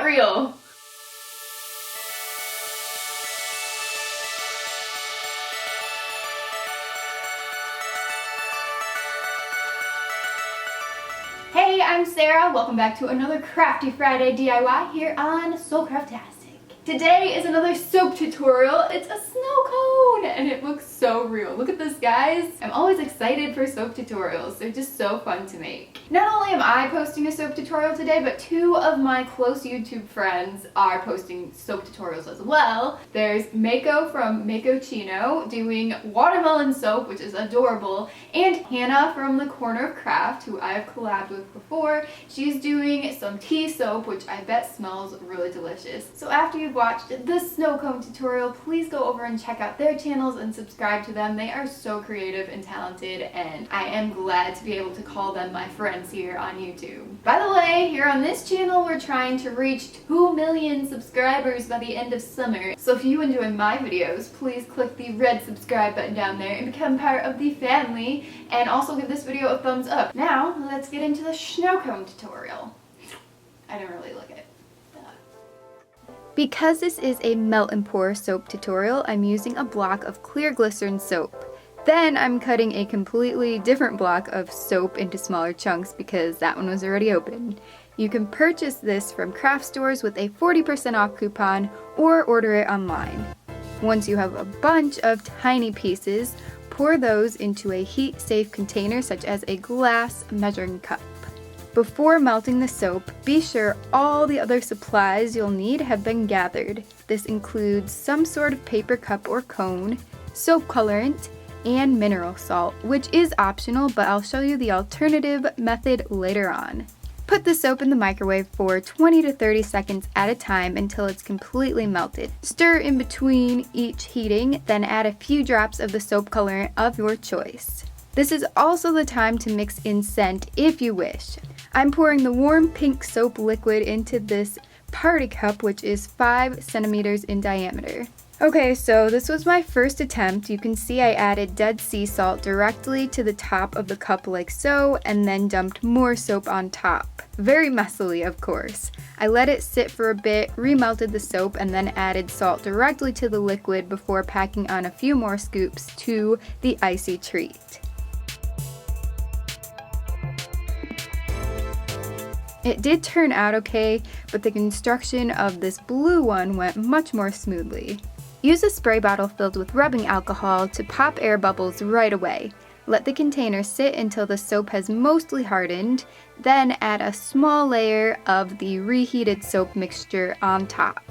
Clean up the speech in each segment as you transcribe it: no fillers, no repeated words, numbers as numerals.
not real. Hey, I'm Sarah. Welcome back to another Crafty Friday DIY here on SoCraftastic. Today is another soap tutorial. It's a snow cone and it looks so real. Look at this, guys. I'm always excited for soap tutorials. They're just so fun to make. Not only am I posting a soap tutorial today, but two of my close YouTube friends are posting soap tutorials as well. There's Mako from Mako Chino doing watermelon soap, which is adorable, and Hannah from the Corner of Craft, who I have collabed with before. She's doing some tea soap, which I bet smells really delicious. So after you've watched this snow cone tutorial, please go over and check out their channels and subscribe to them. They are so creative and talented, and I am glad to be able to call them my friends here on YouTube. By the way, here on this channel, we're trying to reach 2 million subscribers by the end of summer. So if you enjoy my videos, please click the red subscribe button down there and become part of the family, and also give this video a thumbs up. Now, let's get into the snow cone tutorial. I didn't really look at it. Because this is a melt and pour soap tutorial, I'm using a block of clear glycerin soap. Then I'm cutting a completely different block of soap into smaller chunks because that one was already open. You can purchase this from craft stores with a 40% off coupon or order it online. Once you have a bunch of tiny pieces, pour those into a heat-safe container such as a glass measuring cup. Before melting the soap, be sure all the other supplies you'll need have been gathered. This includes some sort of paper cup or cone, soap colorant, and mineral salt, which is optional, but I'll show you the alternative method later on. Put the soap in the microwave for 20 to 30 seconds at a time until it's completely melted. Stir in between each heating, then add a few drops of the soap colorant of your choice. This is also the time to mix in scent if you wish. I'm pouring the warm pink soap liquid into this party cup, which is 5 centimeters in diameter. Okay, so this was my first attempt. You can see I added dead sea salt directly to the top of the cup like so, and then dumped more soap on top. Very messily, of course. I let it sit for a bit, remelted the soap, and then added salt directly to the liquid before packing on a few more scoops to the icy treat. It did turn out okay, but the construction of this blue one went much more smoothly. Use a spray bottle filled with rubbing alcohol to pop air bubbles right away. Let the container sit until the soap has mostly hardened, then add a small layer of the reheated soap mixture on top.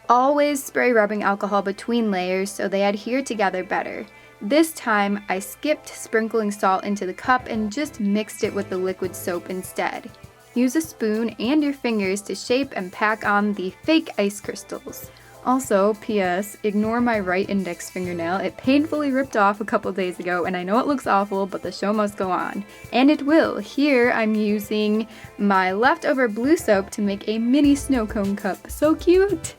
Always spray rubbing alcohol between layers so they adhere together better. This time, I skipped sprinkling salt into the cup and just mixed it with the liquid soap instead. Use a spoon and your fingers to shape and pack on the fake ice crystals. Also, P.S., ignore my right index fingernail. It painfully ripped off a couple days ago, and I know it looks awful, but the show must go on. And it will. Here, I'm using my leftover blue soap to make a mini snow cone cup. So cute!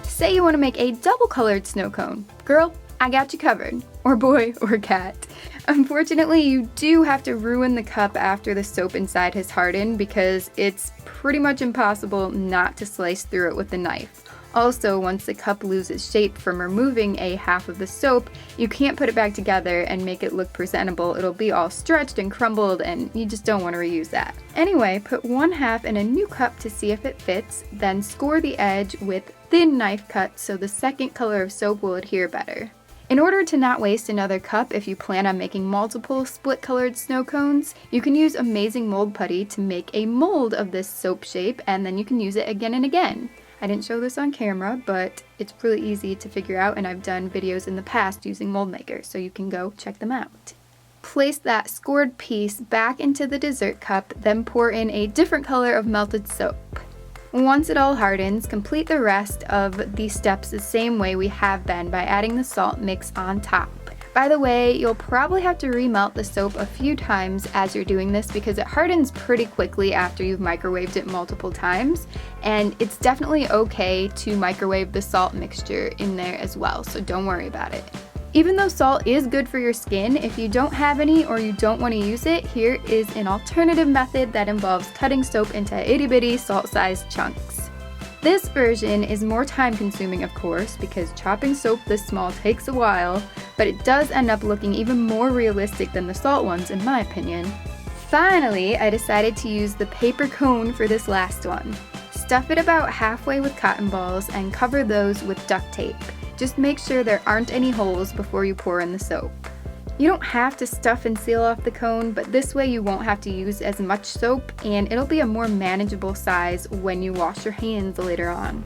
Say you want to make a double-colored snow cone. Girl, I got you covered. Or boy, or cat. Unfortunately, you do have to ruin the cup after the soap inside has hardened because it's pretty much impossible not to slice through it with a knife. Also, once the cup loses shape from removing a half of the soap, you can't put it back together and make it look presentable. It'll be all stretched and crumbled, and you just don't want to reuse that. Anyway, put one half in a new cup to see if it fits, then score the edge with thin knife cuts so the second color of soap will adhere better. In order to not waste another cup if you plan on making multiple split-colored snow cones, you can use amazing mold putty to make a mold of this soap shape, and then you can use it again and again. I didn't show this on camera, but it's really easy to figure out, and I've done videos in the past using mold makers, so you can go check them out. Place that scored piece back into the dessert cup, then pour in a different color of melted soap. Once it all hardens, complete the rest of these steps the same way we have been by adding the salt mix on top. By the way, you'll probably have to remelt the soap a few times as you're doing this because it hardens pretty quickly after you've microwaved it multiple times, and it's definitely okay to microwave the salt mixture in there as well, so don't worry about it. Even though salt is good for your skin, if you don't have any or you don't want to use it, here is an alternative method that involves cutting soap into itty bitty salt-sized chunks. This version is more time consuming, of course, because chopping soap this small takes a while, but it does end up looking even more realistic than the salt ones in my opinion. Finally, I decided to use the paper cone for this last one. Stuff it about halfway with cotton balls and cover those with duct tape. Just make sure there aren't any holes before you pour in the soap. You don't have to stuff and seal off the cone, but this way you won't have to use as much soap and it'll be a more manageable size when you wash your hands later on.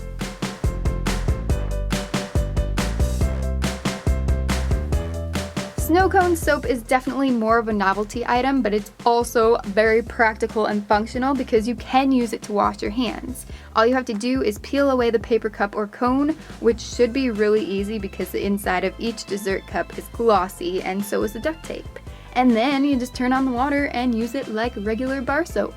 Sno-Cone soap is definitely more of a novelty item, but it's also very practical and functional because you can use it to wash your hands. All you have to do is peel away the paper cup or cone, which should be really easy because the inside of each dessert cup is glossy and so is the duct tape. And then you just turn on the water and use it like regular bar soap.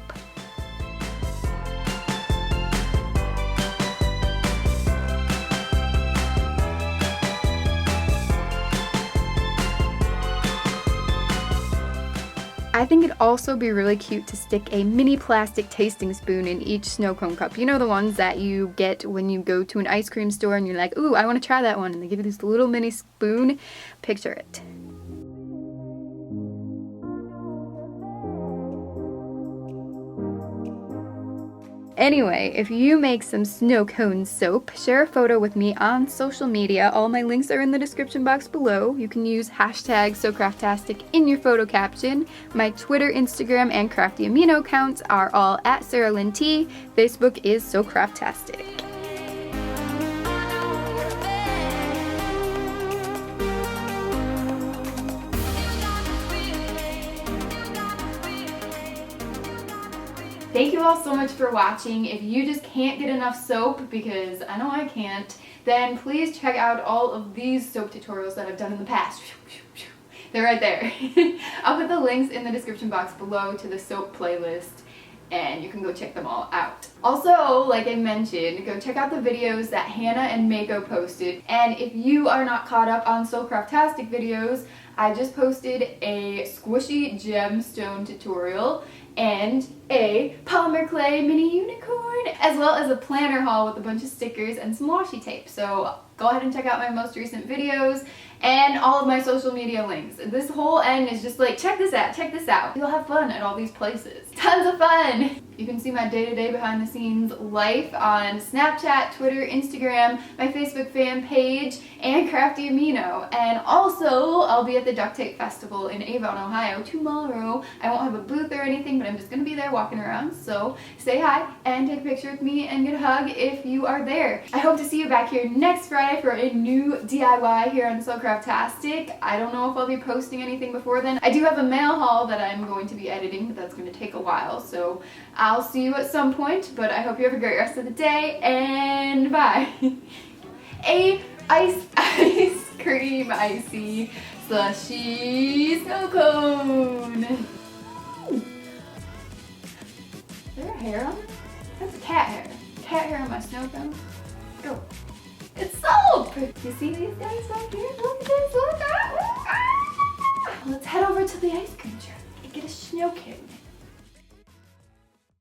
I think it'd also be really cute to stick a mini plastic tasting spoon in each Sno-Cone cup. You know, the ones that you get when you go to an ice cream store and you're like, ooh, I want to try that one, and they give you this little mini spoon. Picture it. Anyway, if you make some Sno-Cone soap, share a photo with me on social media. All my links are in the description box below. You can use hashtag SoCraftastic in your photo caption. My Twitter, Instagram, and Crafty Amino accounts are all at SarahLynT. Facebook is SoCraftastic. Thank you all so much for watching. If you just can't get enough soap, because I know I can't, then please check out all of these soap tutorials that I've done in the past. They're right there. I'll put the links in the description box below to the soap playlist, and you can go check them all out. Also, like I mentioned, go check out the videos that Hannah and Mako posted. And if you are not caught up on SoCraftastic videos, I just posted a squishy gemstone tutorial and a polymer clay mini unicorn, as well as a planner haul with a bunch of stickers and some washi tape. So go ahead and check out my most recent videos and all of my social media links. This whole end is just like, check this out, check this out. You'll have fun at all these places. Tons of fun! You can see my day-to-day behind the scenes life on Snapchat, Twitter, Instagram, my Facebook fan page, and Crafty Amino. And also, I'll be at the Duct Tape Festival in Avon, Ohio tomorrow. I won't have a booth or anything, but I'm just gonna be there walking around. So say hi and take a picture with me and get a hug if you are there. I hope to see you back here next Friday for a new DIY here on SoCraftastic. I don't know if I'll be posting anything before then. I do have a mail haul that I'm going to be editing, but that's going to take a while. So I'll see you at some point, but I hope you have a great rest of the day, and bye. Ice cream icy slushy snow cone. Is there a hair on it? That's cat hair. Cat hair on my snow cone. Go. It's soap! You see these guys back here? Look at this, look! Let's head over to the ice cream truck and get a snow cone.